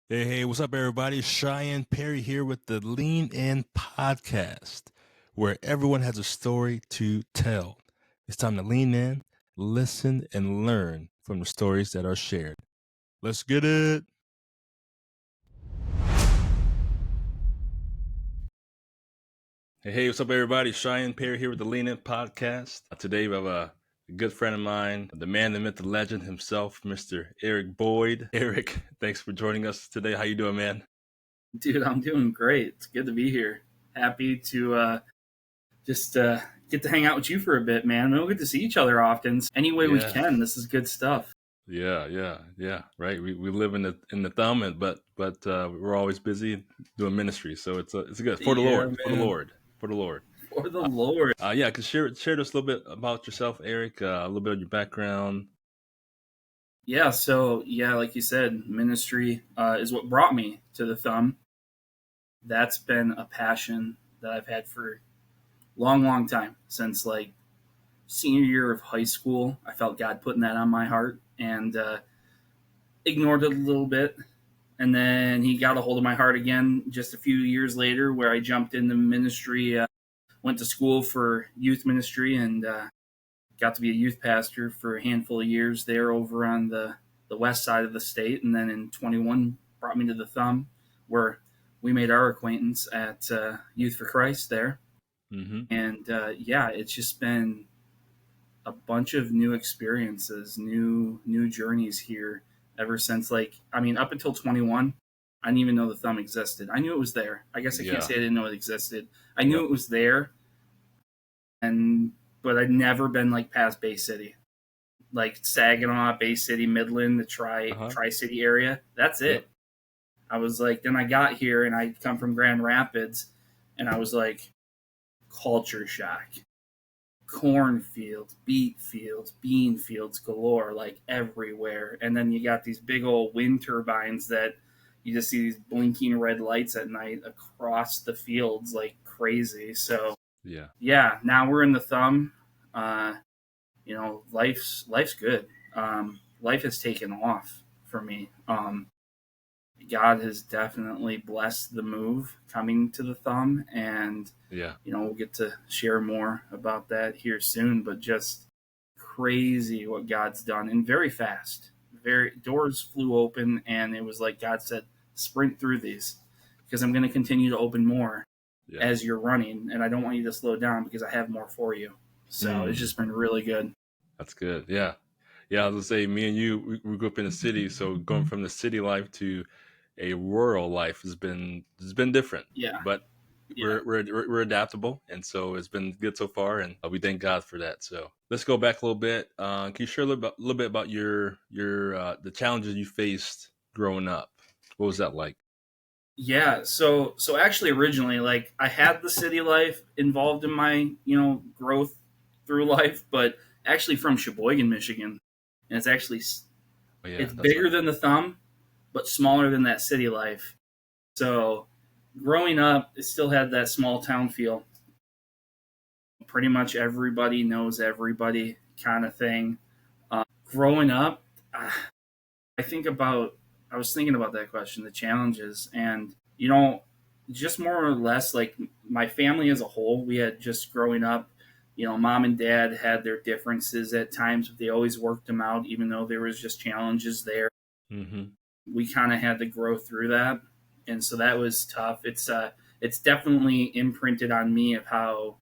Hey, what's up, everybody? Cheyenne Perry here with the Lean In Podcast, where everyone has a story to tell. It's time to lean in, listen, and learn from the stories that are shared. Let's get it. Hey, what's up, everybody? Cheyenne Perry here with the Lean In Podcast. Today, we have a good friend of mine, the man, the myth, the legend himself, Mr. Eric Boyd. Eric, thanks for joining us today. How you doing, man? Dude, I'm doing great. It's good to be here. Happy to just get to hang out with you for a bit, man. We don't get to see each other often. Any way we Yeah. can, this is good stuff. Yeah. Right. We live in the thumb, but we're always busy doing ministry, so it's good for the Yeah, Lord, for the man. Lord, for the Lord. For the Lord. Yeah, could share us a little bit about yourself, Eric. A little bit of your background. Yeah, so yeah, like you said, ministry is what brought me to the thumb. That's been a passion that I've had for a long, long time. Since like senior year of high school, I felt God putting that on my heart and ignored it a little bit. And then he got a hold of my heart again just a few years later, where I jumped into ministry, went to school for youth ministry, and got to be a youth pastor for a handful of years there over on the west side of the state. And then in 21, brought me to the thumb, where we made our acquaintance at Youth for Christ there. Mm-hmm. And yeah, it's just been a bunch of new experiences, new journeys here ever since. Like, I mean, up until 21, I didn't even know the thumb existed. I knew it was there. I guess I can't Yeah. say I didn't know it existed. I knew Yep. it was there, and but I'd never been like past Bay City, like Saginaw, Bay City, Midland, the Uh-huh. Tri City area. That's Yep. it. I was like, then I got here and I come from Grand Rapids, and I was like, culture shock. Cornfields, beet fields, bean fields galore, like everywhere. And then you got these big old wind turbines that you just see these blinking red lights at night across the fields like crazy. So Yeah. yeah, now we're in the thumb. Life's good. Life has taken off for me. God has definitely blessed the move coming to the thumb, and Yeah. we'll get to share more about that here soon. But just crazy what God's done, and very fast. Very doors flew open, and it was like God said, "Sprint through these, because I'm going to continue to open more Yeah. as you're running, and I don't want you to slow down because I have more for you." So it's Mm, just been really good. that's good. Yeah. Yeah. I was gonna say, me and you, we grew up in the city, so going from the city life to a rural life has been different, Yeah, but yeah. we're adaptable, and so it's been good so far, and we thank God for that. So let's go back a little bit. Can you share a little bit about your the challenges you faced growing up? What was that like? Yeah, so actually originally like I had the city life involved in my, growth through life, but actually from Sheboygan, Michigan. And Oh yeah, it's that's right. bigger than the thumb, but smaller than that city life. So growing up, it still had that small town feel. Pretty much everybody knows everybody kind of thing. Growing up, uh, I think about I was thinking about that question, the challenges, and just more or less like my family as a whole. We had just growing up, mom and dad had their differences at times, but they always worked them out, even though there was just challenges there. Mm-hmm. We kind of had to grow through that, and so that was tough. It's definitely imprinted on me of how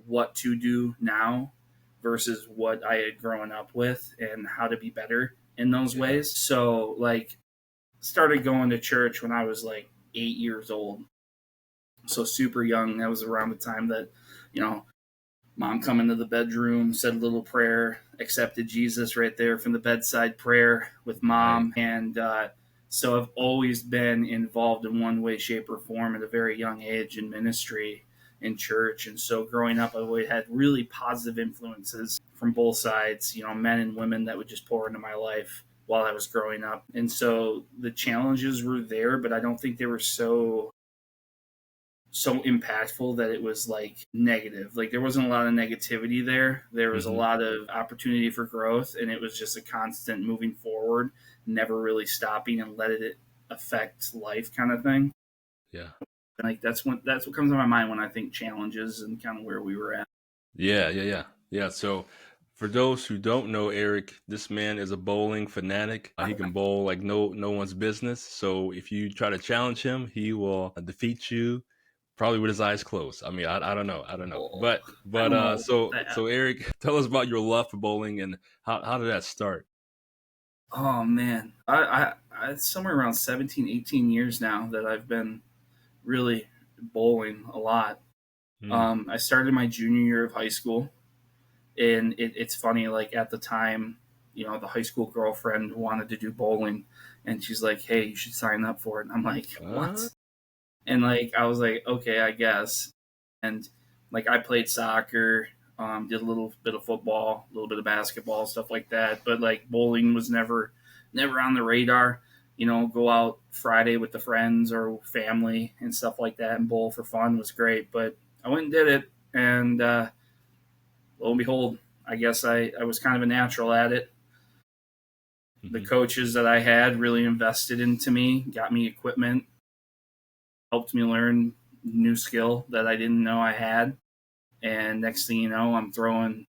what to do now versus what I had grown up with and how to be better in those Yeah. ways. So like started going to church when I was like 8 years old. So super young. That was around the time that, you know, mom come into the bedroom, said a little prayer, accepted Jesus right there from the bedside prayer with Nice. mom. And so I've always been involved in one way, shape, or form at a very young age in ministry in church. And so growing up, I always had really positive influences from both sides, men and women that would just pour into my life while I was growing up. And so the challenges were there, but I don't think they were so impactful that it was like negative. Like there wasn't a lot of negativity there. There was a Mm-hmm. lot of opportunity for growth, and it was just a constant moving forward, never really stopping and affect life kind of thing. Yeah. Like that's what comes to my mind when I think challenges and kind of where we were at. Yeah. So, for those who don't know Eric, this man is a bowling fanatic. He can bowl like no one's business. So, if you try to challenge him, he will defeat you, probably with his eyes closed. I mean, I don't know, I don't know. Oh, But I but don't know so about that. so Eric, tell us about your love for bowling and how did that start? Oh man, I somewhere around 17, 18 years now that I've been really bowling a lot. Mm. I started my junior year of high school, and it's funny. Like at the time, the high school girlfriend wanted to do bowling, and she's like, "Hey, you should sign up for it." And I'm like, "What?" What? And like I was like, "Okay, I guess." And like I played soccer, did a little bit of football, a little bit of basketball, stuff like that. But like bowling was never on the radar. Go out Friday with the friends or family and stuff like that and bowl for fun was great. But I went and did it, and lo and behold, I guess I was kind of a natural at it. The Hmm. coaches that I had really invested into me, got me equipment, helped me learn new skill that I didn't know I had. And next thing you know, I'm throwing.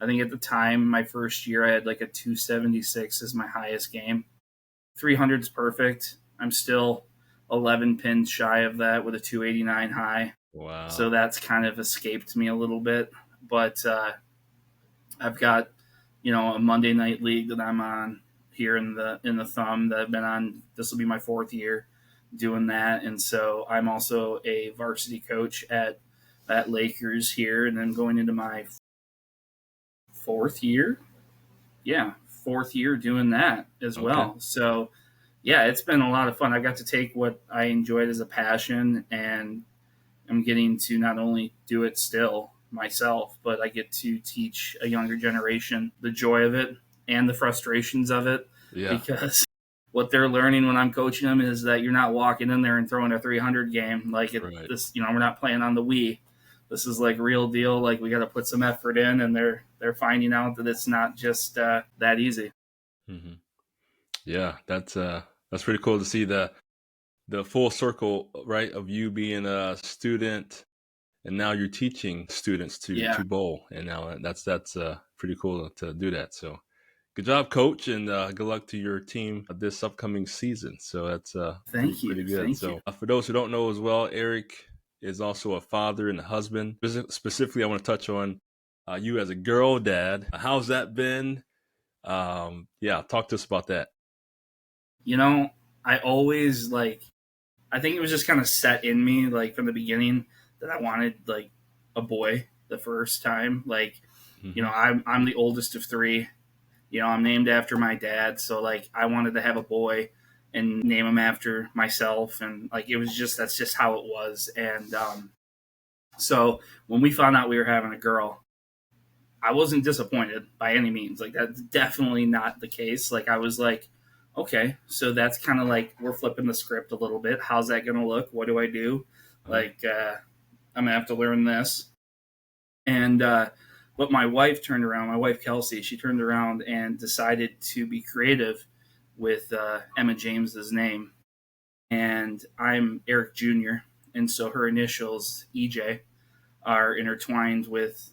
I think at the time, my first year, I had like a 276 as my highest game. 300 is perfect. I'm still 11 pins shy of that with a 289 high. So Wow. that's kind of escaped me a little bit. But I've got, a Monday night league that I'm on here in the thumb that I've been on. This will be my fourth year doing that, and so I'm also a varsity coach at Lakers here, and then going into my fourth year. Yeah, fourth year doing that as Okay. well. So yeah, it's been a lot of fun. I got to take what I enjoyed as a passion, and I'm getting to not only do it still myself, but I get to teach a younger generation the joy of it and the frustrations of it, Yeah. because what they're learning when I'm coaching them is that you're not walking in there and throwing a 300 game Right. we're not playing on the Wii. This is like real deal. Like we got to put some effort in, and they're finding out that it's not just that easy. Hmm. Yeah, that's pretty cool to see the full circle, right, of you being a student and now you're teaching students Yeah, to bowl, and now that's pretty cool to do that. So good job, coach, and good luck to your team this upcoming season. So that's thank you, pretty good. thank you. So for those who don't know as well, Eric is also a father and a husband. Specifically, I want to touch on you as a girl dad. How's that been? Yeah, talk to us about that. You know, I always like I think it was just kind of set in me, like from the beginning, that I wanted like a boy the first time. Like, Hmm. I'm the oldest of three. I'm named after my dad, so like I wanted to have a boy and name him after myself, and like it was just that's just how it was. And so when we found out we were having a girl, I wasn't disappointed by any means. Like that's definitely not the case. Like I was like, okay, so that's kind of like we're flipping the script a little bit. How's that going to look? What do I do? Uh-huh. Like I'm gonna have to learn this. And but my wife turned around. My wife Kelsey, she turned around and decided to be creative with Emma James's name. And I'm Eric Jr. And so her initials EJ are intertwined with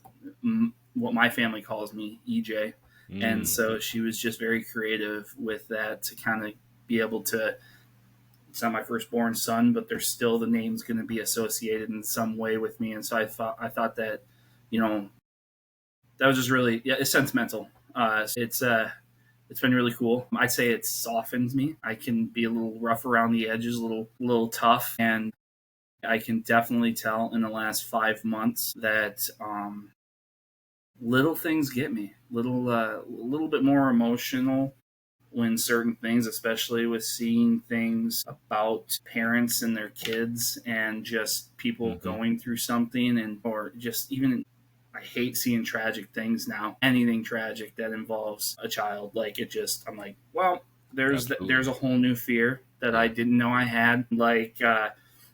what my family calls me, EJ. And Mm, so she was just very creative with that to kind of be able to. It's not my firstborn son, but there's still the name's going to be associated in some way with me. And so I thought that, you know, that was just really it's sentimental. It's been really cool. I'd say it softened me. I can be a little rough around the edges, a little tough, and I can definitely tell in the last 5 months that little things get me, little bit more emotional when certain things, especially with seeing things about parents and their kids and just people hmm. going through something, and or just even I hate seeing tragic things now. Anything tragic that involves a child, like it just I'm like, well, there's Absolutely. a whole new fear that I Yeah. didn't know I had. Like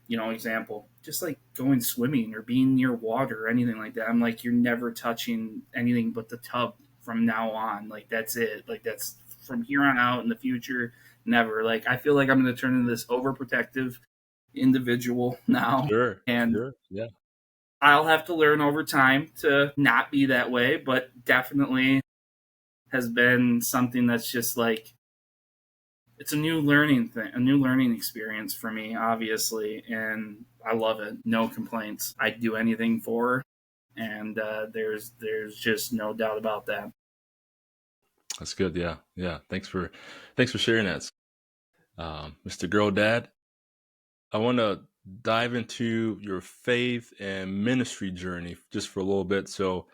example, just like going swimming or being near water or anything like that. I'm like, you're never touching anything but the tub from now on. Like that's it. Like that's from here on out in the future, never. Like, I feel like I'm going to turn into this overprotective individual now. Sure. And Sure. Yeah. I'll have to learn over time to not be that way, but definitely has been something that's just like, it's a new learning thing, a new learning experience for me, obviously, and I love it. No complaints. I'd do anything for her, and there's just no doubt about that. That's good. Yeah. Yeah. Thanks for sharing that. Mr. Girl Dad, I want to dive into your faith and ministry journey just for a little bit. So,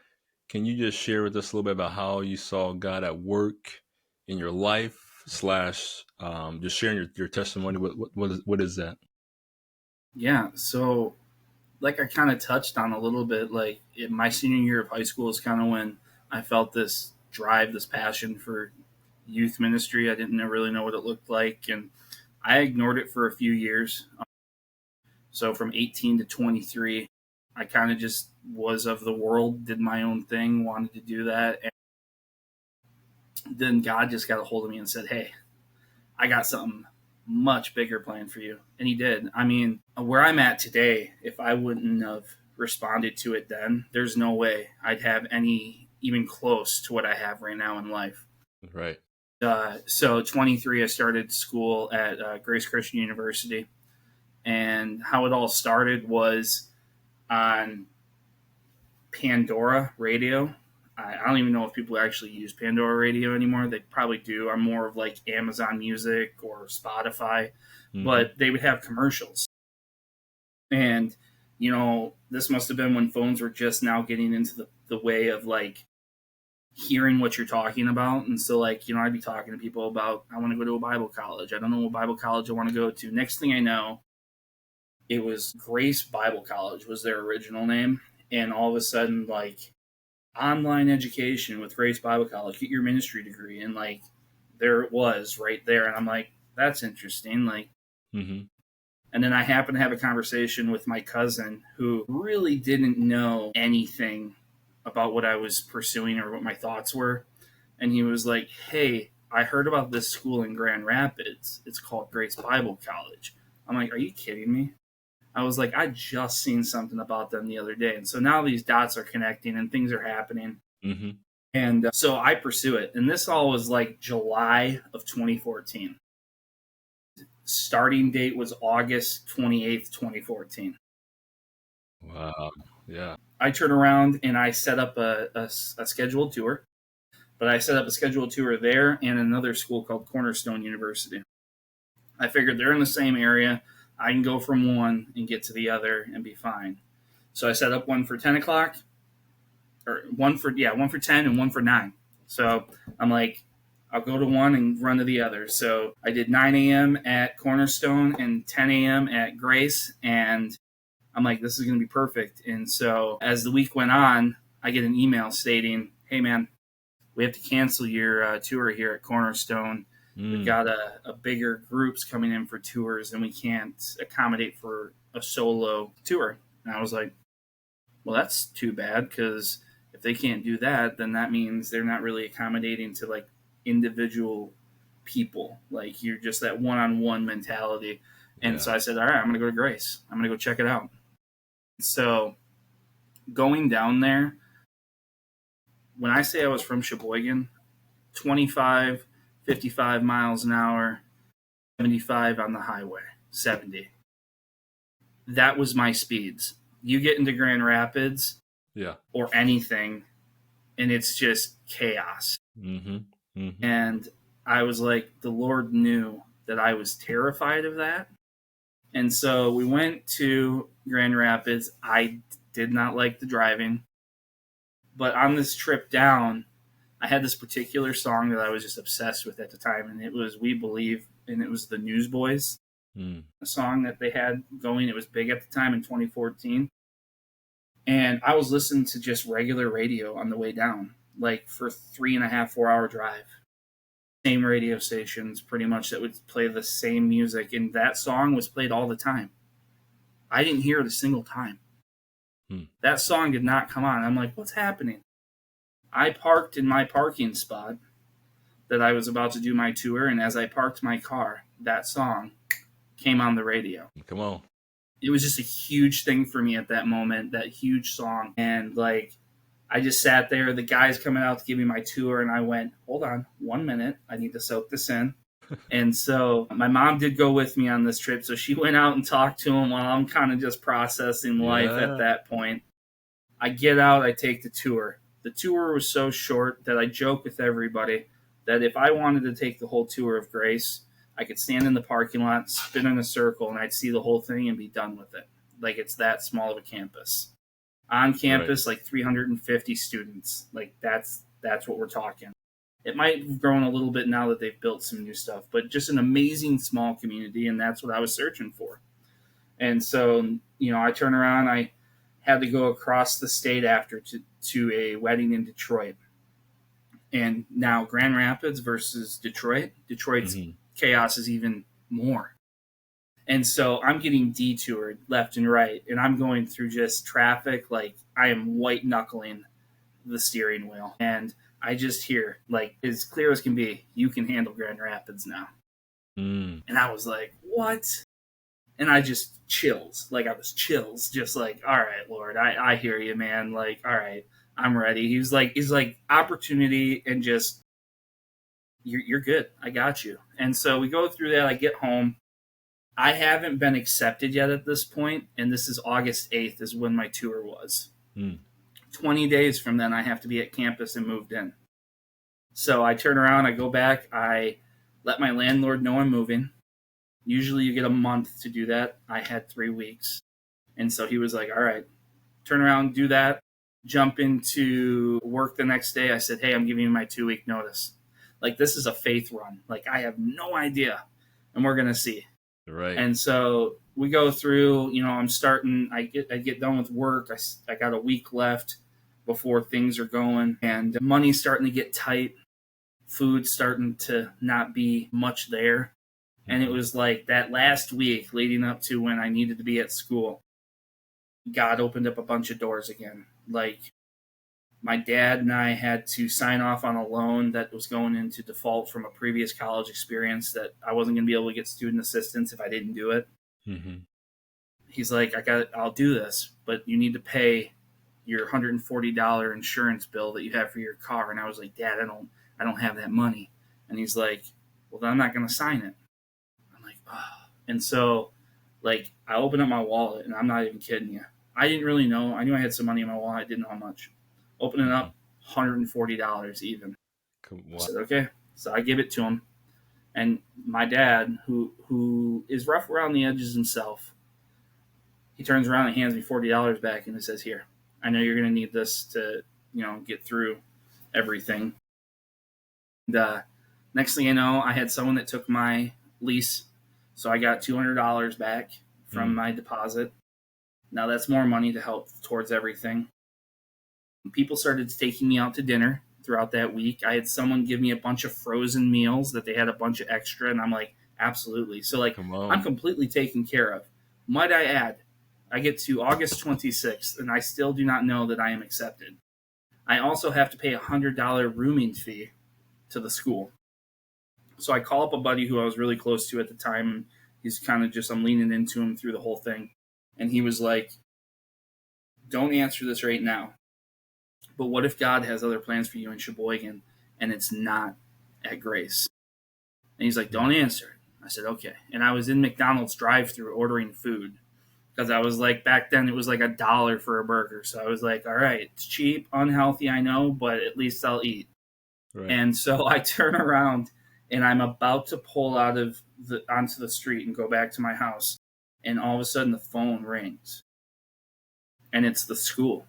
can you just share with us a little bit about how you saw God at work in your life, slash, just sharing your testimony? What is that? Yeah, so like I kind of touched on a little bit, like in my senior year of high school is kind of when I felt this drive, this passion for youth ministry. I didn't really know what it looked like, and I ignored it for a few years. So from 18 to 23, I kind of just was of the world, did my own thing, wanted to do that. And then God just got a hold of me and said, "Hey, I got something much bigger planned for you." And he did. I mean, where I'm at today, if I wouldn't have responded to it then, there's no way I'd have any even close to what I have right now in life. Right. So 23, I started school at Grace Christian University. And how it all started was on Pandora radio. I don't even know if people actually use Pandora radio anymore. They probably do. I'm more of like Amazon Music or Spotify, Mm-hmm. but they would have commercials. And, this must have been when phones were just now getting into the way of like hearing what you're talking about. And so, like, I'd be talking to people about, I want to go to a Bible college. I don't know what Bible college I want to go to. Next thing I know, it was Grace Bible College was their original name. And all of a sudden, like, online education with Grace Bible College, get your ministry degree. And like, there it was right there. And I'm like, that's interesting. Like, Mm-hmm. and then I happened to have a conversation with my cousin who really didn't know anything about what I was pursuing or what my thoughts were. And he was like, "Hey, I heard about this school in Grand Rapids. It's called Grace Bible College." I'm like, "Are you kidding me?" I was like, "I just seen something about them the other day." And so now these dots are connecting and things are happening. Mm-hmm. And so I pursue it. And this all was like July of 2014. Starting date was August 28th, 2014. Wow. Yeah. I turn around and I set up a scheduled tour, but I set up a scheduled tour there and another school called Cornerstone University. I figured they're in the same area. I can go from one and get to the other and be fine. So I set up one for 10 o'clock, or one for 10 and one for 9. So I'm like, I'll go to one and run to the other. So I did 9 a.m. at Cornerstone and 10 a.m. at Grace, and I'm like, this is going to be perfect. And so as the week went on, I get an email stating, "Hey, man, we have to cancel your tour here at Cornerstone. We've Mm. got a bigger groups coming in for tours, and we can't accommodate for a solo tour." And I was like, well, that's too bad, because if they can't do that, then that means they're not really accommodating to like individual people. Like, you're just that one-on-one mentality. And Yeah. so I said, all right, I'm going to go to Grace. I'm going to go check it out. So going down there, when I say I was from Sheboygan, 25, 55 miles an hour, 75 on the highway, 70. That was my speeds. You get into Grand Rapids Yeah. or anything, and it's just chaos. Mm-hmm. Mm-hmm. And I was like, the Lord knew that I was terrified of that. And so we went to Grand Rapids. I did not like the driving. But on this trip down, I had this particular song that I was just obsessed with at the time, and it was "We Believe," and it was the Newsboys, Mm. a song that they had going. It was big at the time in 2014. And I was listening to just regular radio on the way down, like for 3.5, 4 hour drive. Same radio stations, pretty much, that would play the same music. And that song was played all the time. I didn't hear it a single time. Mm. That song did not come on. I'm like, what's happening? I parked in my parking spot. that I was about to do my tour, and as I parked my car, that song came on the radio. Come on. It was just a huge thing for me at that moment, that huge song. And like, I just sat there, the guy's coming out to give me my tour, and I went, hold on 1 minute, I need to soak this in. And so my mom did go with me on this trip, so she went out and talked to him while I'm kind of just processing life at that point. I get out, I take the tour. The tour was so short that I joke with everybody that if I wanted to take the whole tour of Grace, I could stand in the parking lot, spin in a circle, and I'd see the whole thing and be done with it. Like, it's that small of a campus. On campus, like 350 students. Like, that's what we're talking. It might have grown a little bit now that they've built some new stuff, but just an amazing small community, and that's what I was searching for. And so, I turn around, I had to go across the state after to a wedding in Detroit. And now Grand Rapids versus Detroit. Detroit's chaos is even more. And so I'm getting detoured left and right, and I'm going through just traffic like I am white knuckling the steering wheel. And I just hear, like, as clear as can be, you can handle Grand Rapids now. And I was like, what? And I just chills. Like, I was chills. Just like, all right, Lord, I hear you, man. Like, all right, I'm ready. He's like opportunity and just, you're good. I got you. And so we go through that. I get home. I haven't been accepted yet at this point, and this is August 8th is when my tour was. 20 days from then, I have to be at campus and moved in. So I turn around, I go back, I let my landlord know I'm moving. Usually you get a month to do that. I had 3 weeks. And so he was like, all right, turn around, do that, jump into work the next day. I said, hey, I'm giving you my 2-week notice. Like, this is a faith run. Like, I have no idea, and we're going to see. Right. And so we go through, I'm starting, I get done with work. I got a week left before things are going, and money's starting to get tight. Food's starting to not be much there. And it was like that last week leading up to when I needed to be at school, God opened up a bunch of doors again. Like, my dad and I had to sign off on a loan that was going into default from a previous college experience that I wasn't going to be able to get student assistance if I didn't do it. He's like, I'll do this, but you need to pay your $140 insurance bill that you have for your car. And I was like, Dad, I don't have that money. And he's like, well, then I'm not going to sign it. I'm like, oh. And so, like, I opened up my wallet, and I'm not even kidding you. I didn't really know. I knew I had some money in my wallet. I didn't know how much. Opening it up, $140 even. I said, okay. So I give it to him. And my dad, who is rough around the edges himself, he turns around and hands me $40 back, and he says, here, I know you're going to need this to, get through everything. And next thing you know, I had someone that took my lease, so I got $200 back from my deposit. Now that's more money to help towards everything. People started taking me out to dinner throughout that week. I had someone give me a bunch of frozen meals that they had a bunch of extra, and I'm like, absolutely. So, like, I'm completely taken care of. Might I add, I get to August 26th, and I still do not know that I am accepted. I also have to pay a $100 rooming fee to the school. So I call up a buddy who I was really close to at the time, and he's kind of just, I'm leaning into him through the whole thing. And he was like, don't answer this right now. But what if God has other plans for you in Sheboygan and it's not at Grace? And he's like, don't answer. I said, okay. And I was in McDonald's drive-thru ordering food because I was like, back then it was like $1 for a burger. So I was like, all right, it's cheap, unhealthy, I know, but at least I'll eat. Right. And so I turn around and I'm about to pull out of onto the street and go back to my house. And all of a sudden the phone rings. And it's the school.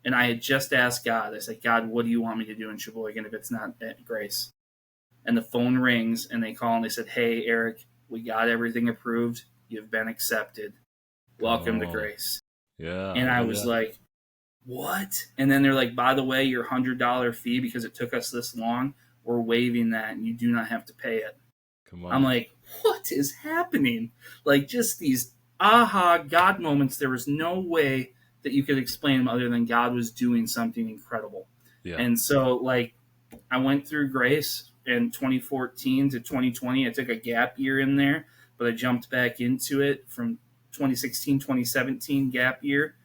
And I had just asked God, I said, God, what do you want me to do in Sheboygan if it's not at Grace? And the phone rings, and they call, and they said, hey, Eric, we got everything approved. You've been accepted. Welcome to Grace. Yeah. And I was like, what? And then they're like, by the way, your $100 fee, because it took us this long, we're waiving that, and you do not have to pay it. Come on. I'm like, what is happening? Like, just these aha God moments. There was no way that you could explain them other than God was doing something incredible. Yeah. And so, like, I went through Grace in 2014 to 2020. I took a gap year in there, but I jumped back into it from 2016, 2017 gap year.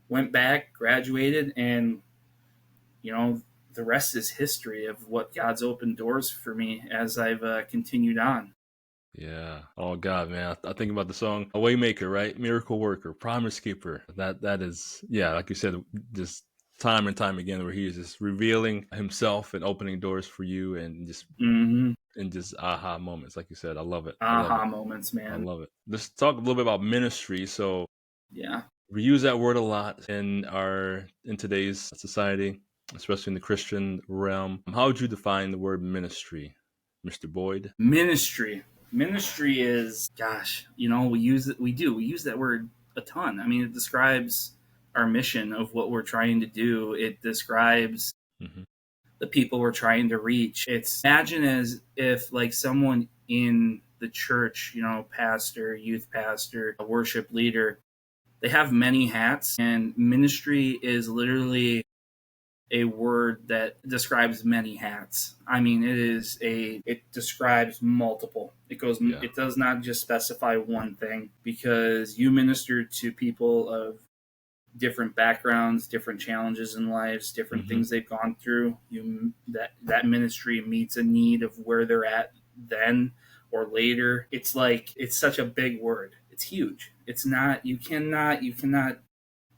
Went back, graduated, and you know, the rest is history of what God's opened doors for me as I've continued on. Yeah. Oh God, man. I think about the song "A Waymaker," right? Miracle worker, promise keeper. That is, yeah, like you said, just time and time again, where he is just revealing himself and opening doors for you, Mm-hmm. and just aha moments, like you said. I love it. I love Aha it. moments, I man. love it. Let's talk a little bit about ministry. So Yeah. we use that word a lot in today's society, especially in the Christian realm. How would you define the word ministry, Mr. Boyd? Ministry. Ministry is, gosh, we use it. We use that word a ton. I mean, it describes our mission of what we're trying to do. It describes Hmm. the people we're trying to reach. It's imagine as if like someone in the church, pastor, youth pastor, a worship leader, they have many hats, and ministry is literally a word that describes many hats. I mean, it describes multiple. Yeah. It does not just specify one thing, because you minister to people of different backgrounds, different challenges in lives, different Hmm. things they've gone through. That ministry meets a need of where they're at then or later. It's like it's such a big word. It's huge. It's not you cannot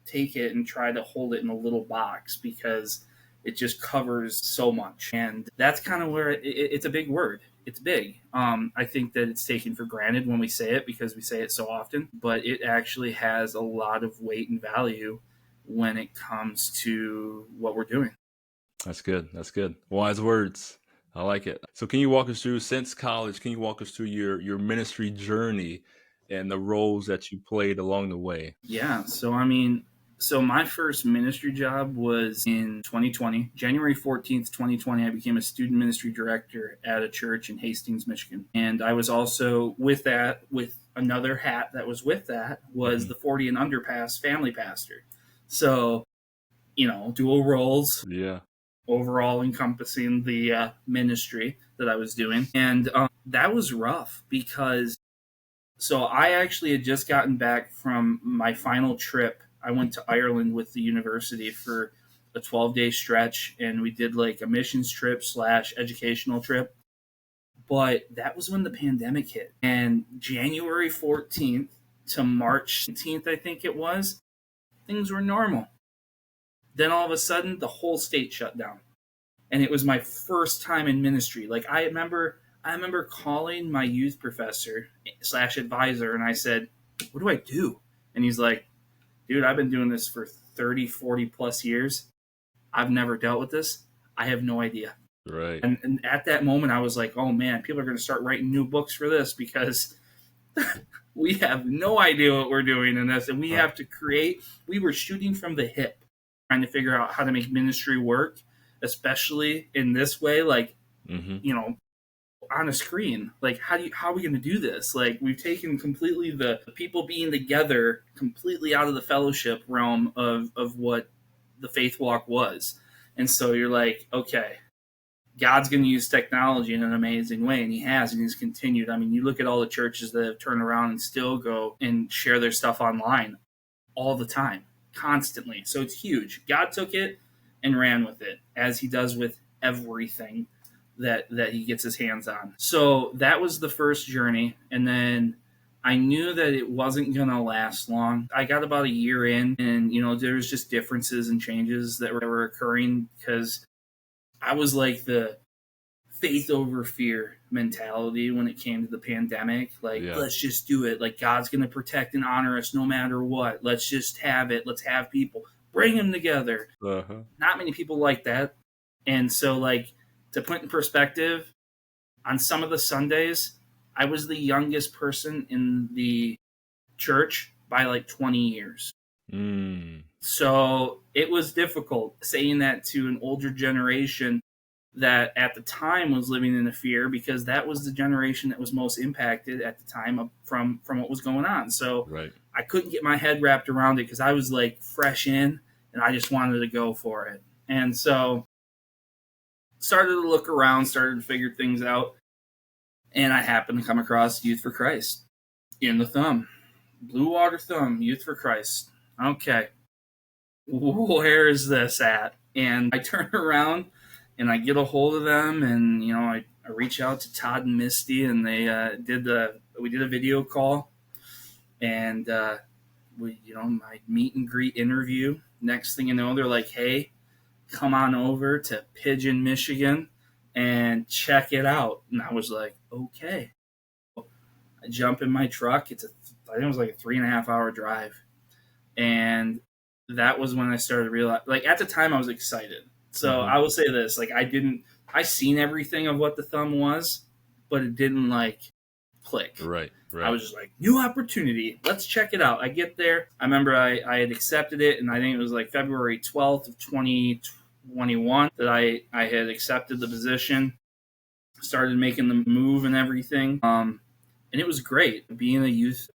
take it and try to hold it in a little box, because it just covers so much. And that's kind of where it's a big word. It's big. I think that it's taken for granted when we say it, because we say it so often, but it actually has a lot of weight and value when it comes to what we're doing. That's good. That's good. Wise words. I like it. So can you walk us through, since college, can you walk us through your ministry journey and the roles that you played along the way? Yeah. So my first ministry job was in 2020, January 14th, 2020. I became a student ministry director at a church in Hastings, Michigan. And I was also with another hat that was with that, was Hmm. the 40 and underpass family pastor. So, dual roles, Yeah. overall encompassing the ministry that I was doing. And that was rough, because I actually had just gotten back from my final trip. I went to Ireland with the university for a 12-day stretch, and we did like a missions trip slash educational trip. But that was when the pandemic hit. And January 14th to March 18th, I think it was, things were normal. Then all of a sudden, the whole state shut down. And it was my first time in ministry. Like I remember calling my youth professor slash advisor, and I said, "What do I do?" And he's like, "Dude, I've been doing this for 30, 40 plus years. I've never dealt with this. I have no idea." Right. And at that moment, I was like, "Oh man, people are going to start writing new books for this, because we have no idea what we're doing in this, and we Right. have to create." We were shooting from the hip, trying to figure out how to make ministry work, especially in this way. Like, Hmm. you know, on a screen, like how are we going to do this? Like, we've taken completely the people being together completely out of the fellowship realm of what the faith walk was. And so you're like, okay, God's going to use technology in an amazing way, and he has, and he's continued. I mean, you look at all the churches that have turned around and still go and share their stuff online all the time, constantly. So it's huge. God took it and ran with it, as he does with everything that he gets his hands on. So that was the first journey, and then I knew that it wasn't going to last long. I got about a year in, and there was just differences and changes that were occurring, because I was like the faith over fear mentality when it came to the pandemic. Like, Yeah. let's just do it. Like, God's going to protect and honor us no matter what. Let's just have it. Let's have people, bring them together. Uh-huh. Not many people like that. And so, like, to put in perspective, on some of the Sundays, I was the youngest person in the church by like 20 years. Mm. So it was difficult saying that to an older generation that at the time was living in a fear, because that was the generation that was most impacted at the time from what was going on. So Right. I couldn't get my head wrapped around it, because I was like fresh in, and I just wanted to go for it. And so started to look around, started to figure things out, and I happened to come across Youth for Christ in the Thumb. Blue Water Thumb, Youth for Christ. Okay, where is this at? And I turn around and I get a hold of them, and I reach out to Todd and Misty, and they we did a video call, and we my meet and greet interview. Next thing you know, they're like, "Hey, come on over to Pigeon, Michigan, and check it out." And I was like, "Okay." I jump in my truck. I think it was like a 3.5 hour drive, and that was when I started to realize. Like at the time, I was excited. So I will say this: like I seen everything of what the Thumb was, but it didn't like click. Right. I was just like, new opportunity. Let's check it out. I get there. I remember I had accepted it, and I think it was like February 12th of 2021 that I had accepted the position, started making the move and everything. And it was great being a youth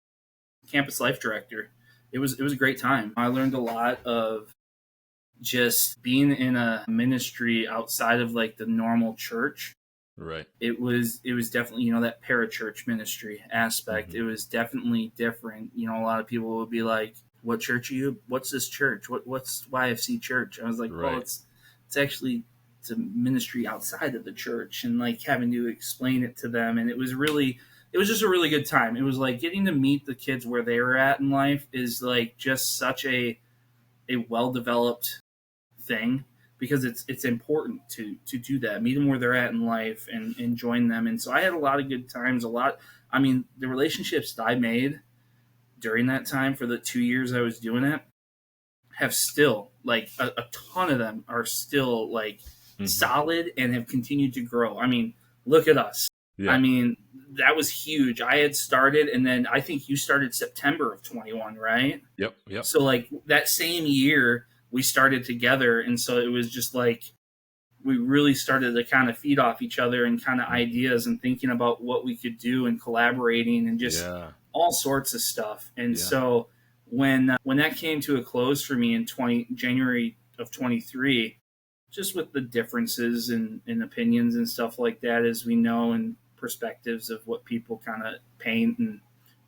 campus life director. It was a great time. I learned a lot of just being in a ministry outside of like the normal church. Right. It was definitely that parachurch ministry aspect. It was definitely different. A lot of people would be like, "What church are you? What's this church? What's YFC church?" I was like, Right. "Well, it's actually it's a ministry outside of the church," and like having to explain it to them, and it was just a really good time. It was like getting to meet the kids where they were at in life is like just such a well developed thing, because it's important to do that, meet them where they're at in life and join them. And so I had a lot of good times. The relationships that I made during that time for the 2 years I was doing it have still like a ton of them are still like solid and have continued to grow. Look at us. Yeah. That was huge. I had started, and then I think you started September of 21, right? Yep. So like that same year we started together, and so it was just like we really started to kind of feed off each other and kind of ideas and thinking about what we could do and collaborating and just all sorts of stuff. And so when that came to a close for me in January of 23, just with the differences in opinions and stuff like that, as we know, and perspectives of what people kind of paint, and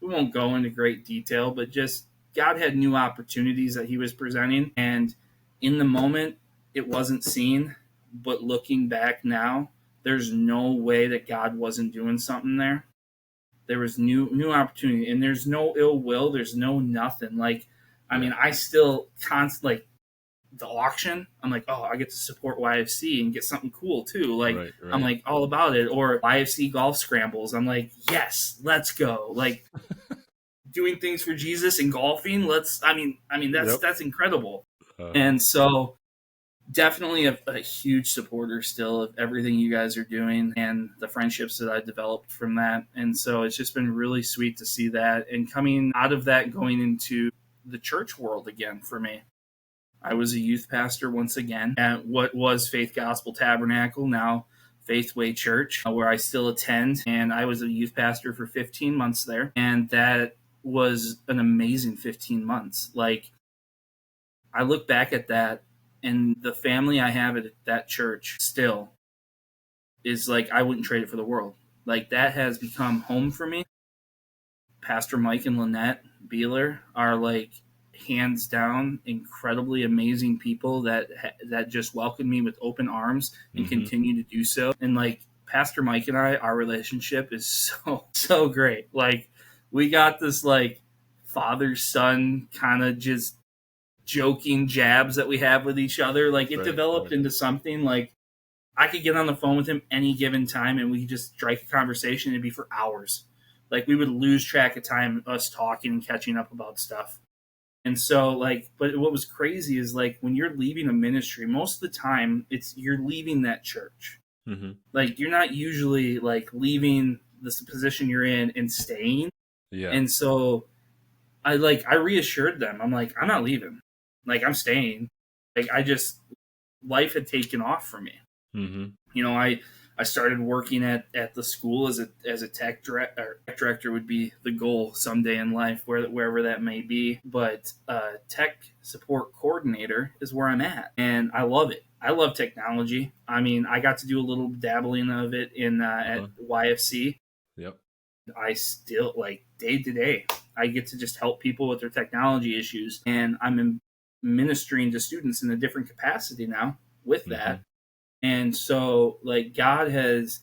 we won't go into great detail, but just God had new opportunities that he was presenting. And in the moment, it wasn't seen. But looking back now, there's no way that God wasn't doing something there. There was new opportunity, and there's no ill will. There's no nothing. Like, I still constantly, the auction, I'm like, oh, I get to support YFC and get something cool too. Like, Right. I'm like all about it. Or YFC golf scrambles. I'm like, yes, let's go. Like, doing things for Jesus and golfing. That's incredible. And so definitely a huge supporter still of everything you guys are doing and the friendships that I developed from that. And so it's just been really sweet to see that, and coming out of that, going into the church world again for me. I was a youth pastor once again at what was Faith Gospel Tabernacle, now Faithway Church, where I still attend. And I was a youth pastor for 15 months there. And that was an amazing 15 months. Like, I look back at that, and the family I have at that church still is like, I wouldn't trade it for the world. Like, that has become home for me. Pastor Mike and Lynette Beeler are like hands down incredibly amazing people that just welcome me with open arms and continue to do so. And like Pastor Mike and I, our relationship is so great. Like, we got this like father son kind of just joking jabs that we have with each other. Like, it developed into something like I could get on the phone with him any given time and we could just strike a conversation. It'd be for hours. Like, we would lose track of time, us talking and catching up about stuff. And so, like, but what was crazy is like when you're leaving a ministry, most of the time you're leaving that church. Like, you're not usually like leaving this position you're in and staying. Yeah. And so I reassured them. I'm like, I'm not leaving. Like, I'm staying. Like, life had taken off for me. I started working at the school as a tech director would be the goal someday in life, wherever that may be. But tech support coordinator is where I'm at, and I love it. I love technology. I mean, I got to do a little dabbling of it in at Uh-huh. YFC. Yep. I still like day to day. I get to just help people with their technology issues, and ministering to students in a different capacity now with Mm-hmm. that. And so, like, God has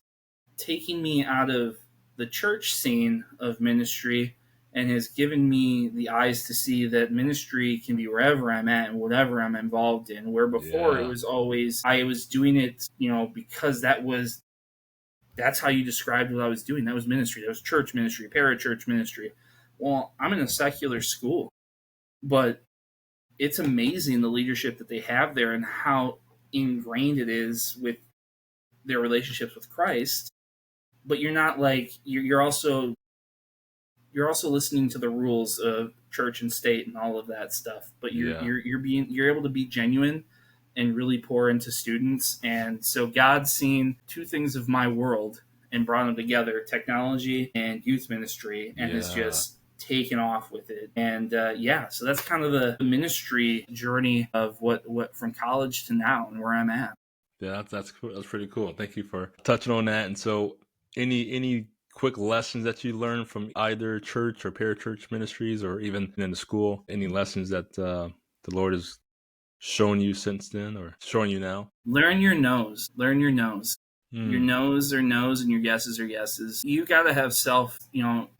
taken me out of the church scene of ministry and has given me the eyes to see that ministry can be wherever I'm at and whatever I'm involved in. Where before it Yeah. was always I was doing it, because that's how you described what I was doing. That was ministry. That was church ministry, parachurch ministry. Well, I'm in a secular school, but it's amazing the leadership that they have there and how ingrained it is with their relationships with Christ. But you're not like you're also listening to the rules of church and state and all of that stuff. But Yeah. you're able to be genuine and really pour into students. And so God's seen two things of my world and brought them together: technology and youth ministry, and has Yeah. just taken off with it. And yeah, so that's kind of the ministry journey of what from college to now and where I'm at. Yeah, that's cool. That's pretty cool. Thank you for touching on that. And so, any quick lessons that you learned from either church or parachurch ministries, or even in the school? Any lessons that the Lord has shown you since then, or showing you now? Learn your no's. Learn your no's. Your Hmm. no's are no's and your yeses are yeses. You got to have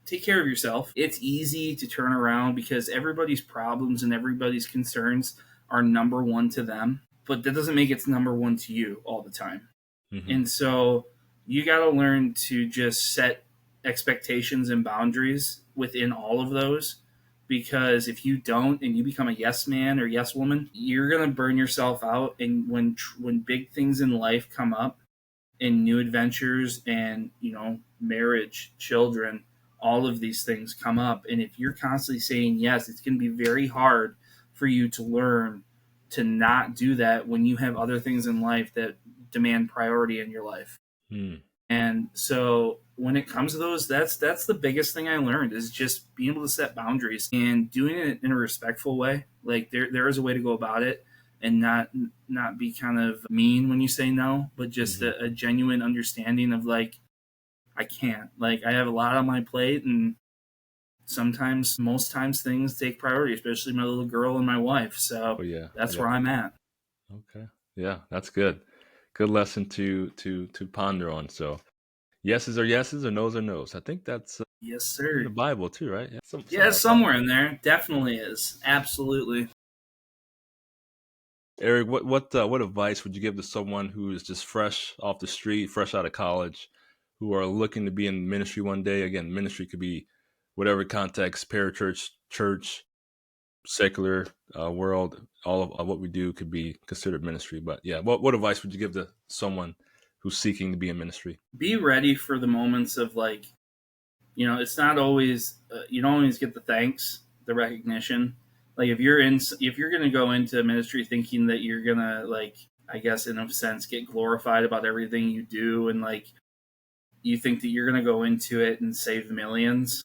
take care of yourself. It's easy to turn around because everybody's problems and everybody's concerns are number one to them, but that doesn't make it's number one to you all the time. Hmm. And so you got to learn to just set expectations and boundaries within all of those. Because if you don't and you become a yes man or yes woman, you're going to burn yourself out. And when big things in life come up, and new adventures and marriage, children, all of these things come up, and if you're constantly saying yes, it's going to be very hard for you to learn to not do that when you have other things in life that demand priority in your life. Hmm. And so when it comes to those, that's the biggest thing I learned is just being able to set boundaries and doing it in a respectful way. Like there is a way to go about it and not be kind of mean when you say no, but just Hmm. a genuine understanding of like I can't. Like I have a lot on my plate and sometimes most times things take priority, especially my little girl and my wife. So Oh yeah. that's Yeah. where I'm at. Okay. Yeah, that's good. Good lesson to ponder on. So yeses are yeses, or nos are nos. I think that's Yes, in the sir. Bible too, right? Yeah. Yeah, Somewhere I saw somewhere that. in there. Definitely is. Absolutely. Eric, what advice would you give to someone who is just fresh off the street, fresh out of college, who are looking to be in ministry one day? Again, ministry could be whatever context, parachurch, church, secular world. All of what we do could be considered ministry. But yeah, what advice would you give to someone who's seeking to be in ministry? Be ready for the moments of like, it's not always, you don't always get the thanks, the recognition. Like if you're going to go into ministry thinking that you're going to like, I guess in a sense, get glorified about everything you do. And like, you think that you're going to go into it and save millions,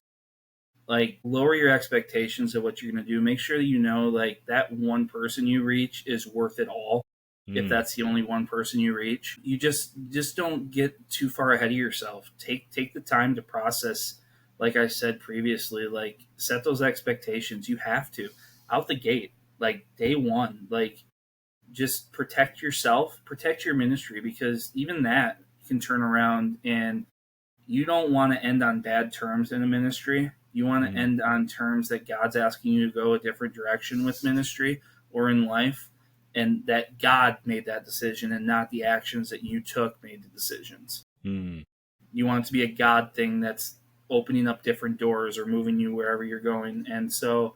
like lower your expectations of what you're going to do. Make sure that like that one person you reach is worth it all. If Mm, that's the only one person you reach, you just don't get too far ahead of yourself. Take the time to process. Like I said previously, like set those expectations. You have to out the gate, like day one, like just protect yourself, protect your ministry, because even that can turn around, and you don't want to end on bad terms in a ministry. You want to mm, end on terms that God's asking you to go a different direction with ministry or in life, and that God made that decision and not the actions that you took made the decisions. mm. You want it to be a God thing that's opening up different doors or moving you wherever you're going. And so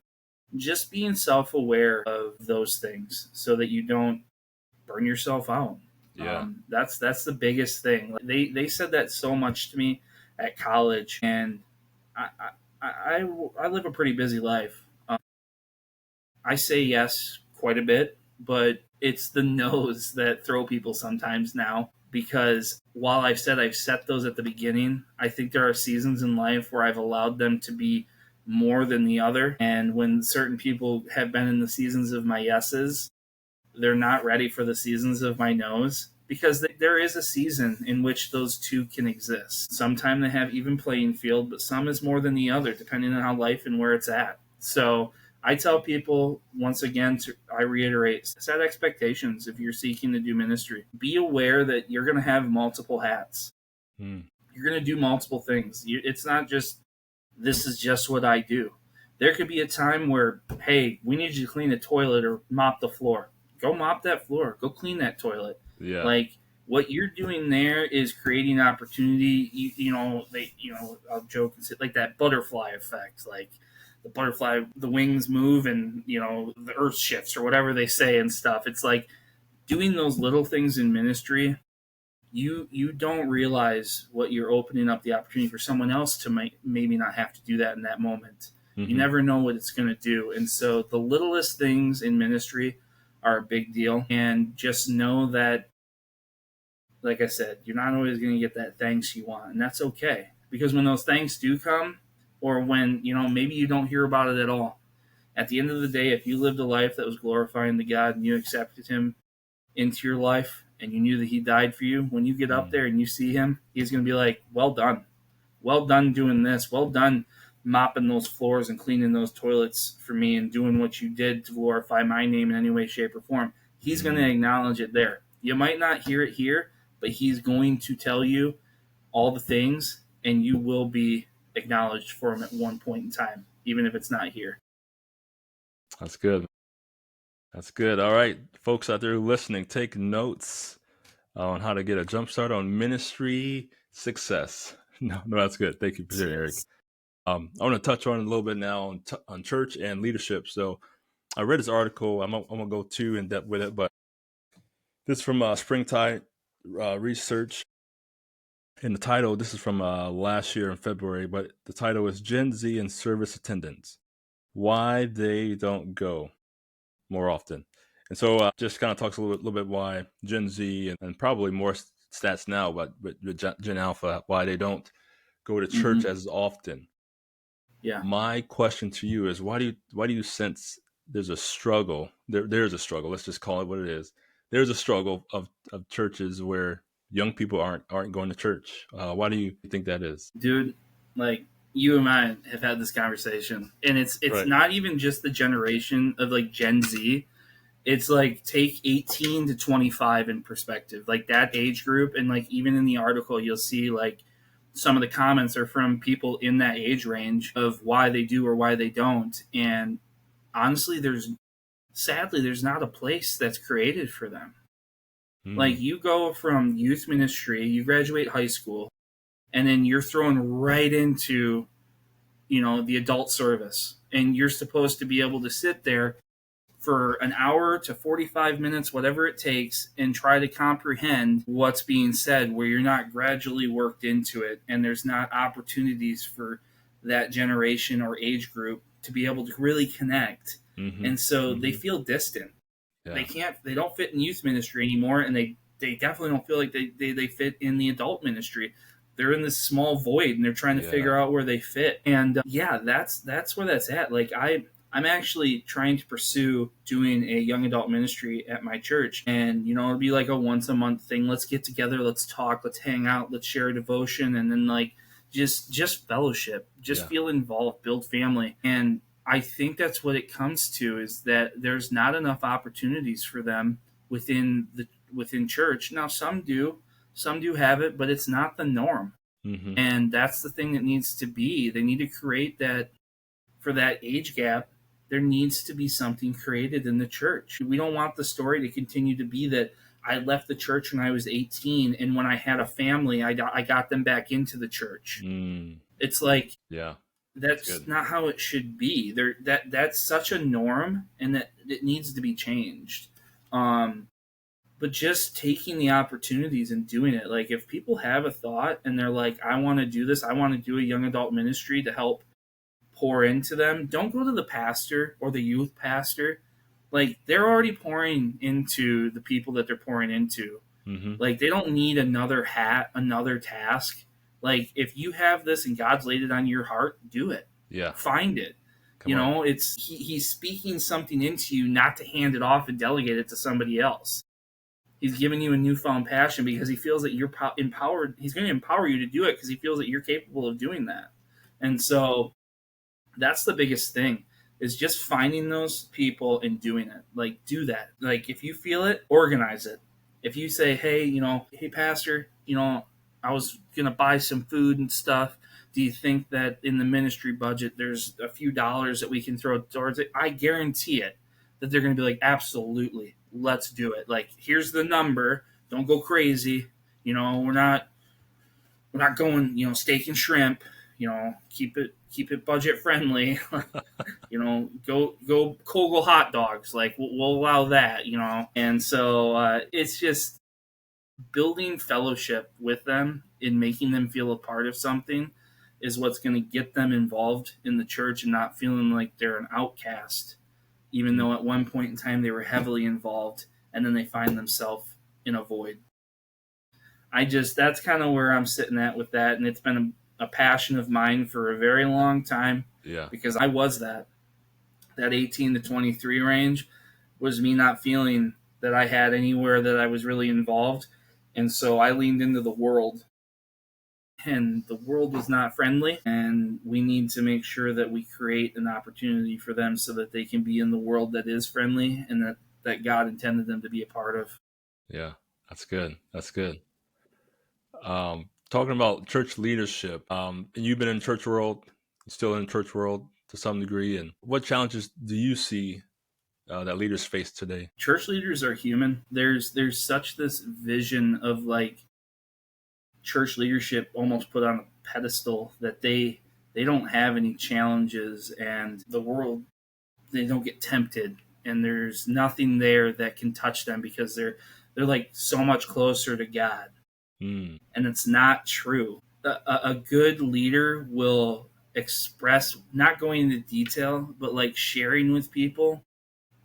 just being self aware of those things so that you don't burn yourself out. Yeah, That's the biggest thing. Like, they said that so much to me at college, and I I live a pretty busy life. I say yes quite a bit, but it's the no's that throw people sometimes now. Because while I've set those at the beginning, I think there are seasons in life where I've allowed them to be more than the other. And when certain people have been in the seasons of my yeses, they're not ready for the seasons of my nose, because there is a season in which those two can exist. Sometimes they have even playing field, but some is more than the other, depending on how life and where it's at. So I tell people, once again, I reiterate, set expectations if you're seeking to do ministry. Be aware that you're going to have multiple hats. Mm. You're going to do multiple things. It's not just, this is just what I do. There could be a time where, hey, we need you to clean the toilet or mop the floor. Go mop that floor. Go clean that toilet. Yeah. Like, what you're doing there is creating opportunity. I'll joke and say, like, that butterfly effect. Like, the butterfly, the wings move and, the earth shifts or whatever they say and stuff. It's like doing those little things in ministry. You don't realize what you're opening up the opportunity for someone else to maybe not have to do that in that moment. You Mm-hmm. never know what it's going to do. And so the littlest things in ministry are a big deal. And just know that, like I said, you're not always going to get that thanks you want. And that's okay. Because when those thanks do come, or when, maybe you don't hear about it at all, at the end of the day, if you lived a life that was glorifying to God and you accepted Him into your life and you knew that He died for you, when you get up Mm. there and you see Him, He's going to be like, well done. Well done doing this. Well done mopping those floors and cleaning those toilets for me and doing what you did to glorify my name in any way, shape, or form. He's going to Mm. acknowledge it there. You might not hear it here, but He's going to tell you all the things, and you will be acknowledged for Him at one point in time, even if it's not here. That's good. That's good. All right, folks out there listening, take notes on how to get a jump start on ministry success. No, that's good. Thank you for sharing, Eric. Yes. I want to touch on a little bit now on church and leadership. So I read this article. I'm gonna go too in depth with it, but this is from Springtide Research, and the title. This is from last year in February, but the title is "Gen Z and Service Attendants: Why They Don't Go More Often." And so just kind of talks a little bit why Gen Z and probably more stats now, but Gen Alpha, why they don't go to church Mm-hmm. as often. Yeah. My question to you is why do you sense there's a struggle? There's a struggle. Let's just call it what it is. There's a struggle of churches where young people aren't going to church. Why do you think that is? Dude, like, you and I have had this conversation, and it's Right. not even just the generation of, like, Gen Z. It's like, take 18 to 25 in perspective, like that age group. And, like, even in the article you'll see, like, some of the comments are from people in that age range of why they do or why they don't. And honestly, sadly there's not a place that's created for them. Mm. Like, you go from youth ministry, you graduate high school, and then you're thrown right into, the adult service, and you're supposed to be able to sit there for an hour to 45 minutes, whatever it takes, and try to comprehend what's being said, where you're not gradually worked into it, and there's not opportunities for that generation or age group to be able to really connect. Mm-hmm. And so they Mm-hmm. feel distant. Yeah. They don't fit in youth ministry anymore, and they definitely don't feel like they fit in the adult ministry. They're in this small void, and they're trying to Yeah. figure out where they fit. And yeah, that's where that's at. Like, I'm actually trying to pursue doing a young adult ministry at my church, and it'll be like a once a month thing. Let's get together, let's talk, let's hang out, let's share a devotion, and then, like, just fellowship, just Yeah. feel involved, build family. And I think that's what it comes to, is that there's not enough opportunities for them within church. Now, some do have it, but it's not the norm. Mm-hmm. And that's the thing that needs to be. They need to create that. For that age gap, there needs to be something created in the church. We don't want the story to continue to be that I left the church when I was 18, and when I had a family, I got them back into the church. Mm. It's like, Yeah. That's that's good. not how it should be. That's such a norm, and that it needs to be changed. Um, but just taking the opportunities and doing it. Like, if people have a thought and they're like, I want to do this, I want to do a young adult ministry to help pour into them, don't go to the pastor or the youth pastor. Like, they're already pouring into the people that they're pouring into. Mm-hmm. Like, they don't need another hat, another task. Like, if you have this and God's laid it on your heart, do it. Yeah. Find it. You Come on. know, he's speaking something into you, not to hand it off and delegate it to somebody else. He's giving you a newfound passion because he feels that you're empowered. He's going to empower you to do it because he feels that you're capable of doing that. And so that's the biggest thing, is just finding those people and doing it. Like, do that. Like, if you feel it, organize it. If you say, hey, hey, pastor, I was going to buy some food and stuff. Do you think that in the ministry budget there's a few dollars that we can throw towards it? I guarantee it that they're going to be like, absolutely, let's do it. Like, here's the number. Don't go crazy. We're not going, steak and shrimp. Keep it budget friendly. Go Kogel hot dogs. Like, we'll allow that. And so it's just building fellowship with them and making them feel a part of something is what's going to get them involved in the church and not feeling like they're an outcast, even though at one point in time they were heavily involved, and then they find themselves in a void. That's kind of where I'm sitting at with that, and it's been a passion of mine for a very long time. Yeah. Because I was that 18 to 23 range was me not feeling that I had anywhere that I was really involved, and so I leaned into the world, and the world is not friendly, and we need to make sure that we create an opportunity for them so that they can be in the world that is friendly and that God intended them to be a part of. Yeah. That's good. That's good. Talking about church leadership, and you've been in church world, still in church world to some degree, and what challenges do you see that leaders face today? Church leaders are human. There's such this vision of like church leadership almost put on a pedestal that they don't have any challenges, and the world, they don't get tempted, and there's nothing there that can touch them because they're like so much closer to God. Mm, And it's not true. A good leader will express, not going into detail, but like sharing with people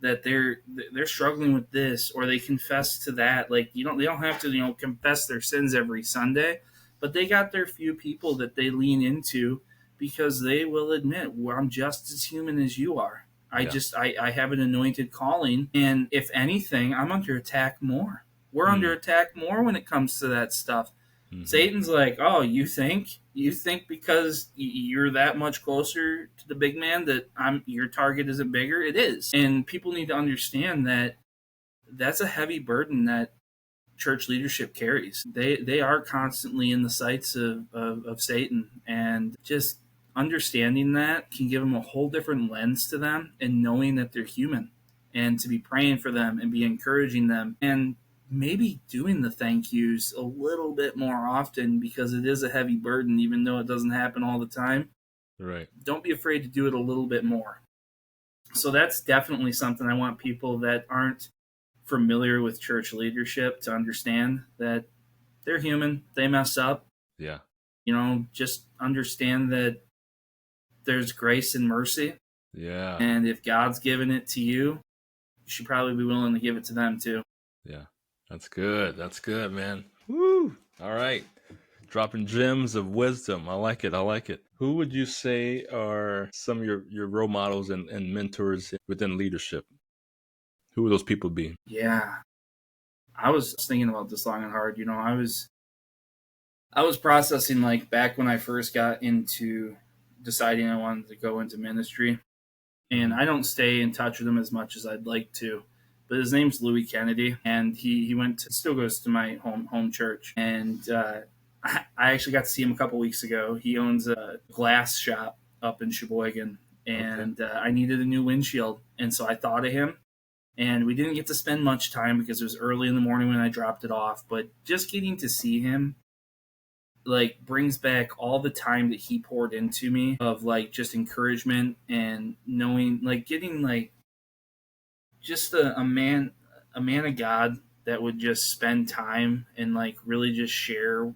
that they're struggling with this, or they confess to that. Like, they don't have to confess their sins every Sunday, but they got their few people that they lean into because they will admit, well, I'm just as human as you are. yeah. I have an anointed calling, and if anything, I'm under attack more. We're under Mm, attack more when it comes to that stuff. hmm. Satan's like, oh, you think because you're that much closer to the big man that your target isn't bigger? It is, and people need to understand that that's a heavy burden that church leadership carries. They are constantly in the sights of Satan, and just understanding that can give them a whole different lens to them, and knowing that they're human, and to be praying for them and be encouraging them, and maybe doing the thank yous a little bit more often, because it is a heavy burden, even though it doesn't happen all the time. Right. Don't be afraid to do it a little bit more. So that's definitely something I want people that aren't familiar with church leadership to understand, that they're human, they mess up. Yeah. Just understand that there's grace and mercy, Yeah. and if God's given it to you, you should probably be willing to give it to them too. Yeah. That's good. That's good, man. Woo. All right. Dropping gems of wisdom. I like it. I like it. Who would you say are some of your role models and mentors within leadership? Who would those people be? Yeah, I was thinking about this long and hard. I was processing, like, back when I first got into deciding I wanted to go into ministry, and Hmm. I don't stay in touch with him as much as I'd like to. But his name's Louis Kennedy, and he still goes to my home church, and I actually got to see him a couple weeks ago. He owns a glass shop up in Sheboygan, Okay. and I needed a new windshield, and so I thought of him. And we didn't get to spend much time because it was early in the morning when I dropped it off. But just getting to see him, like, brings back all the time that he poured into me, of like just encouragement, and knowing, like, getting like just a man of God that would just spend time and like really just share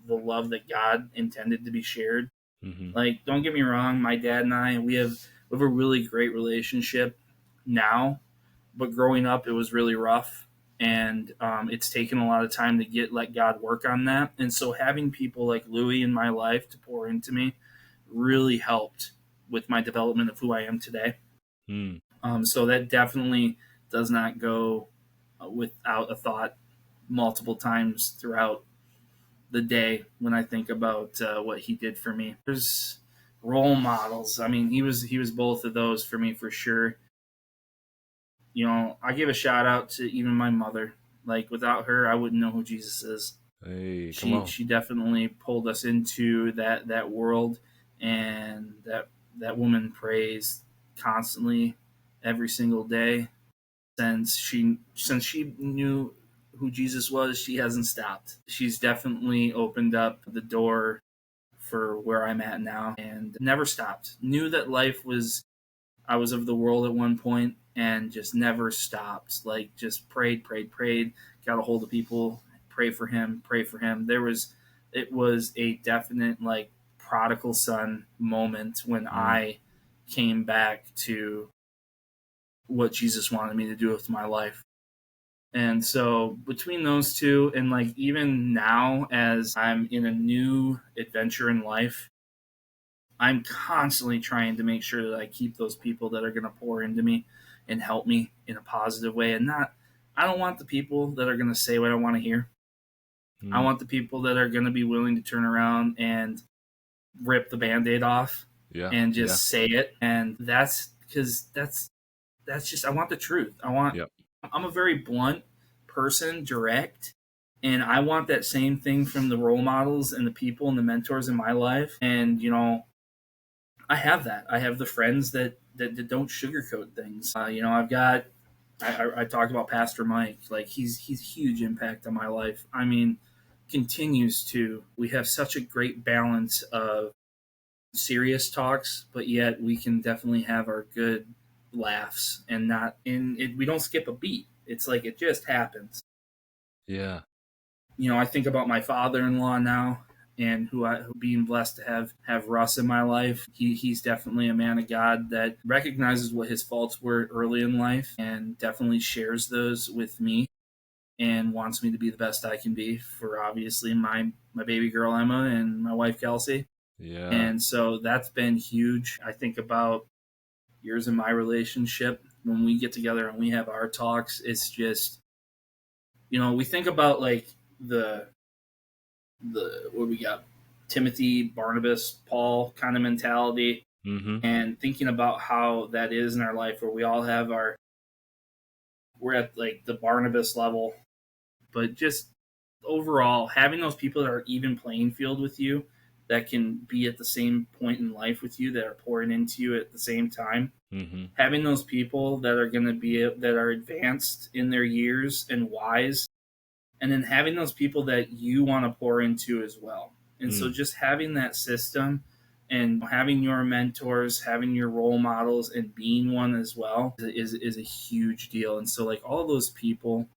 the love that God intended to be shared. Hmm. Like, don't get me wrong, my dad and I, we have a really great relationship now, but growing up it was really rough, and it's taken a lot of time to let God work on that. And so having people like Louis in my life to pour into me really helped. with my development of who I am today. Mm. So that definitely does not go without a thought multiple times throughout the day when I think about what he did for me. There's role models. I mean, he was both of those for me for sure. I give a shout out to even my mother. Like without her, I wouldn't know who Jesus is. Hey, come She on. she definitely pulled us into that world, and that woman prays constantly every single day since she knew who Jesus was. She hasn't stopped. She's definitely opened up the door for where I'm at now and never stopped. Knew that life was I was of the world at one point and just never stopped. Like just prayed, prayed, prayed, got a hold of people, pray for him, pray for him. It was a definite like prodigal son moment when Mm. I came back to what Jesus wanted me to do with my life. And so between those two, and like even now as I'm in a new adventure in life, I'm constantly trying to make sure that I keep those people that are going to pour into me and help me in a positive way. And not, I don't want the people that are going to say what I want to hear. I Mm. want the people that are going to be willing to turn around and rip the band aid off Yeah, and yeah, just say it. And that's because that's just, I want the truth. yep. I'm a very blunt person, direct. And I want that same thing from the role models and the people and the mentors in my life. And, I have that. I have the friends that don't sugarcoat things. I've got. I talked about Pastor Mike. Like he's huge impact on my life. I mean, continues to. We have such a great balance of serious talks, but yet we can definitely have our good laughs and not in it. We don't skip a beat. It's like it just happens. Yeah. I think about my father-in-law now and who being blessed to have Russ in my life. He's definitely a man of God that recognizes what his faults were early in life and definitely shares those with me and wants me to be the best I can be for obviously my baby girl Emma and my wife Kelsey. Yeah. And so that's been huge. I think about years in my relationship when we get together and we have our talks. It's just we think about like the what we got Timothy, Barnabas, Paul kind of mentality, Mm-hmm. and thinking about how that is in our life where we all have we're at like the Barnabas level, but just overall having those people that are even playing field with you that can be at the same point in life with you that are pouring into you at the same time. Mm-hmm. Having those people that are going to be that are advanced in their years and wise, and then having those people that you want to pour into as well. And so Mm. just having that system and having your mentors, having your role models and being one as well is a huge deal. And so like all those people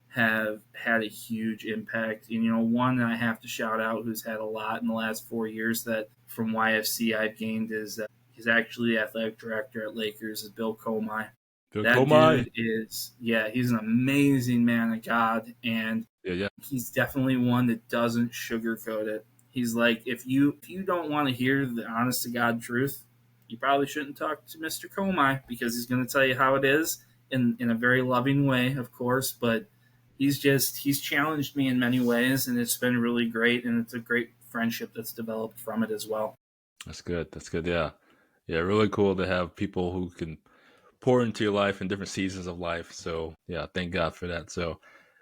have had a huge impact. And one that I have to shout out who's had a lot in the last 4 years that from YFC I've gained is he's actually the athletic director at Lakers is Bill Comey. Bill That Comey. dude is, yeah, he's an amazing man of God, and Yeah, yeah. he's definitely one that doesn't sugarcoat it. He's like, if you don't want to hear the honest to God truth, you probably shouldn't talk to Mr. Comey because he's going to tell you how it is in a very loving way, of course. But he's challenged me in many ways, and it's been really great, and it's a great friendship that's developed from it as well. That's good. That's good. Yeah. Yeah. Really cool to have people who can pour into your life in different seasons of life. So yeah, thank God for that. So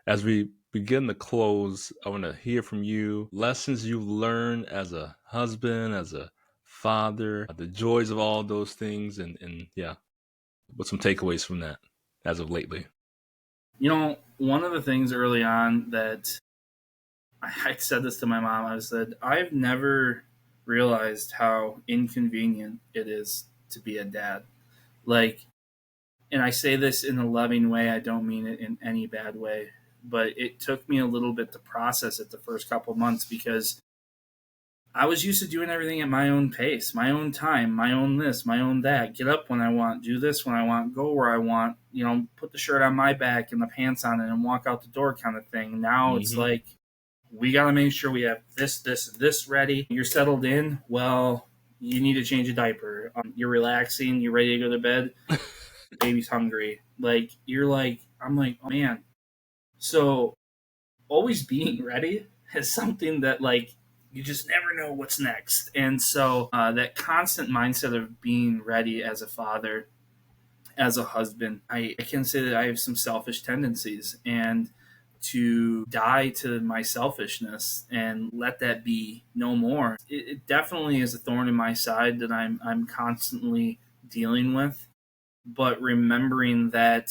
as we begin to close, I want to hear from you lessons you've learned as a husband, as a father, the joys of all those things, and yeah, what's some takeaways from that as of lately? One of the things early on that I said this to my mom. I said, I've never realized how inconvenient it is to be a dad. Like, and I say this in a loving way. I don't mean it in any bad way, but it took me a little bit to process it the first couple of months because I was used to doing everything at my own pace, my own time, my own this, my own that. Get up when I want, do this when I want, go where I want, put the shirt on my back and the pants on it and walk out the door kind of thing. Now it's Mm-hmm. like, we got to make sure we have this, this, and this ready. You're settled in. Well, You need to change a diaper. You're relaxing. You're ready to go to bed. Baby's hungry. Like you're like, I'm like, oh man. So always being ready is something that like you just never know what's next. And so that constant mindset of being ready as a father, as a husband, I can say that I have some selfish tendencies, and to die to my selfishness and let that be no more. It definitely is a thorn in my side that I'm constantly dealing with, but remembering that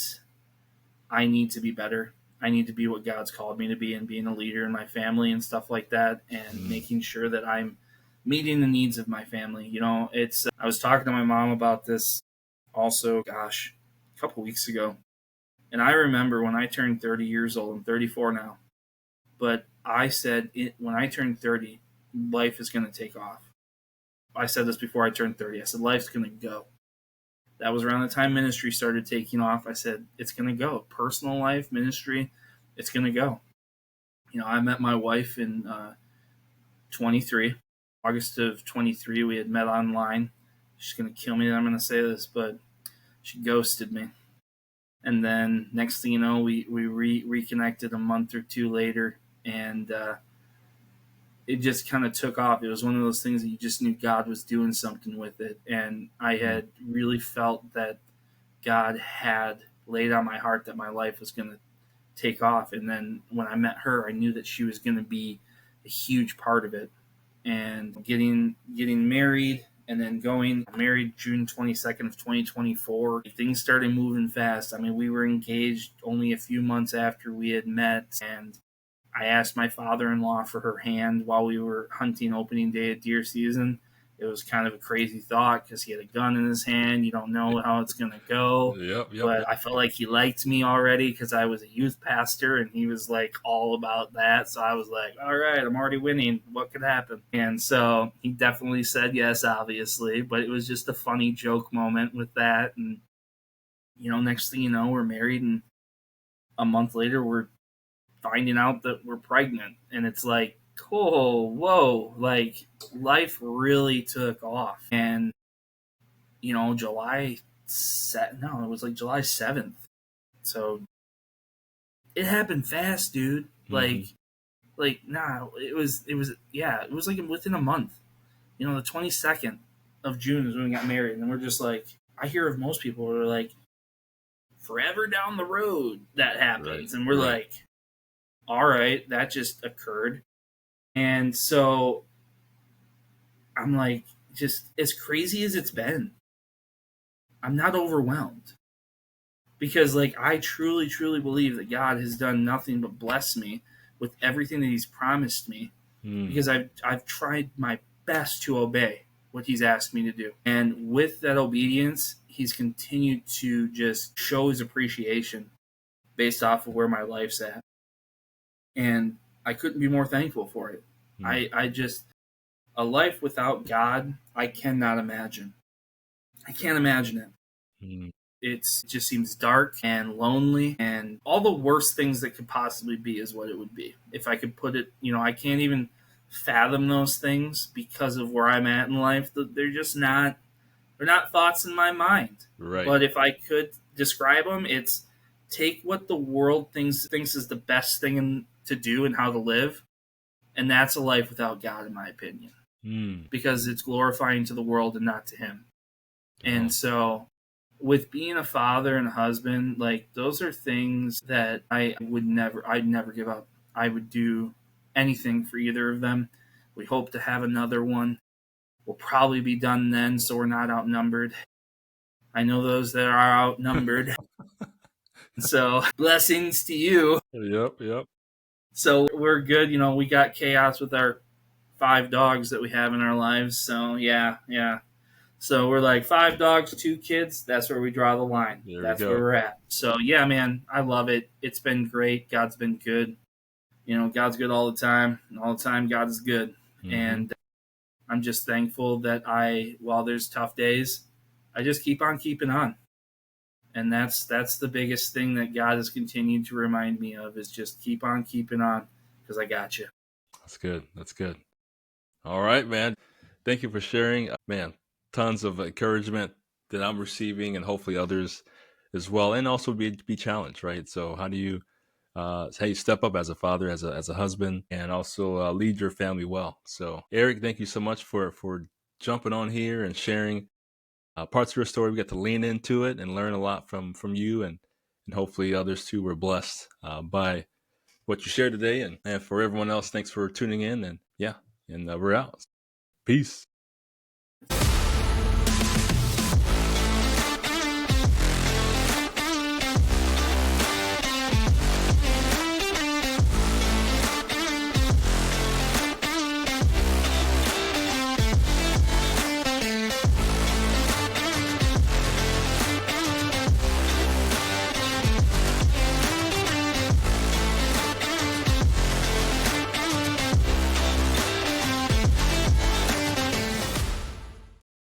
I need to be better. I need to be what God's called me to be, and being a leader in my family and stuff like that, and Mm. making sure that I'm meeting the needs of my family. You know, it's I was talking to my mom about this also, gosh, a couple weeks ago. And I remember when I turned 30 years old, I'm 34 now, but I said when I turned 30, life is going to take off. I said this before I turned 30. I said, life's going to go. That was around the time ministry started taking off. I said, it's going to go. Personal life, ministry, it's going to go. You know, I met my wife in 23, August of 23. We had met online. She's going to kill me that I'm going to say this, but she ghosted me. And then next thing you know, we reconnected a month or two later, and it just kind of took off. It was one of those things that you just knew God was doing something with it, and I Mm. had really felt that God had laid on my heart that my life was going to take off. And then when I met her, I knew that she was going to be a huge part of it. And getting married, and then going married June 22nd of 2024, things started moving fast. I mean, we were engaged only a few months after we had met, and I asked my father-in-law for her hand while we were hunting opening day at deer season. It was kind of a crazy thought because he had a gun in his hand. You don't know how it's going to go. Yep, yep, But yep. I felt like he liked me already because I was a youth pastor, and he was like all about that. So I was like, all right, I'm already winning. What could happen? And so he definitely said yes, obviously. But it was just a funny joke moment with that. And, you know, next thing you know, we're married, and a month later, we're finding out that we're pregnant. And it's like, cool, whoa, like life really took off. And, you know, no, it was like July 7th. So it happened fast, dude. Mm-hmm. Nah, yeah, it was like within a month. You know, the 22nd of June is when we got married. And we're just like, I hear of most people who are like, forever down the road that Right, happens. And we're right. like, all right, that just occurred. And so I'm like, just as crazy as it's been, I'm not overwhelmed because, like, I truly, truly believe that God has done nothing but bless me with everything that He's promised me Mm. because I've tried my best to obey what He's asked me to do, and with that obedience, He's continued to just show His appreciation based off of where my life's at, and I couldn't be more thankful for it. Mm. I just a life without God, I cannot imagine. I can't imagine it. Mm. It just seems dark and lonely, and all the worst things that could possibly be is what it would be. If I could put it, you know, I can't even fathom those things because of where I'm at in life. They're just not, they're not thoughts in my mind. Right. But if I could describe them, it's take what the world thinks is the best thing to do and how to live, and that's a life without God, in my opinion, Mm. because it's glorifying to the world and not to Him. Oh, And so with being a father and a husband, like those are things that I'd never give up. I would do anything for either of them. We hope to have another one. We'll probably be done then, so we're not outnumbered. I know those that are outnumbered. So blessings to you. yep, yep. So we're good. You know, we got chaos with our 5 dogs that we have in our lives. So yeah, yeah. So we're like 5 dogs, 2 kids. That's where we draw the line. There we That's where go. we're at. So yeah, man, I love it. It's been great. God's been good. You know, God's good all the time. And all the time, God is good. Mm-hmm. And I'm just thankful that while there's tough days, I just keep on keeping on. And that's the biggest thing that God has continued to remind me of is just keep on keeping on because I got you. That's good. That's good. All right, man. Thank you for sharing. Man, tons of encouragement that I'm receiving, and hopefully others as well, and also be challenged, right? So how do you hey, step up as a father, as a husband, and also lead your family well. So, Eric, thank you so much for jumping on here and sharing parts of your story. We got to lean into it and learn a lot from you, and hopefully others too were blessed by what you shared today. And for everyone else, thanks for tuning in. And yeah, and we're out. Peace.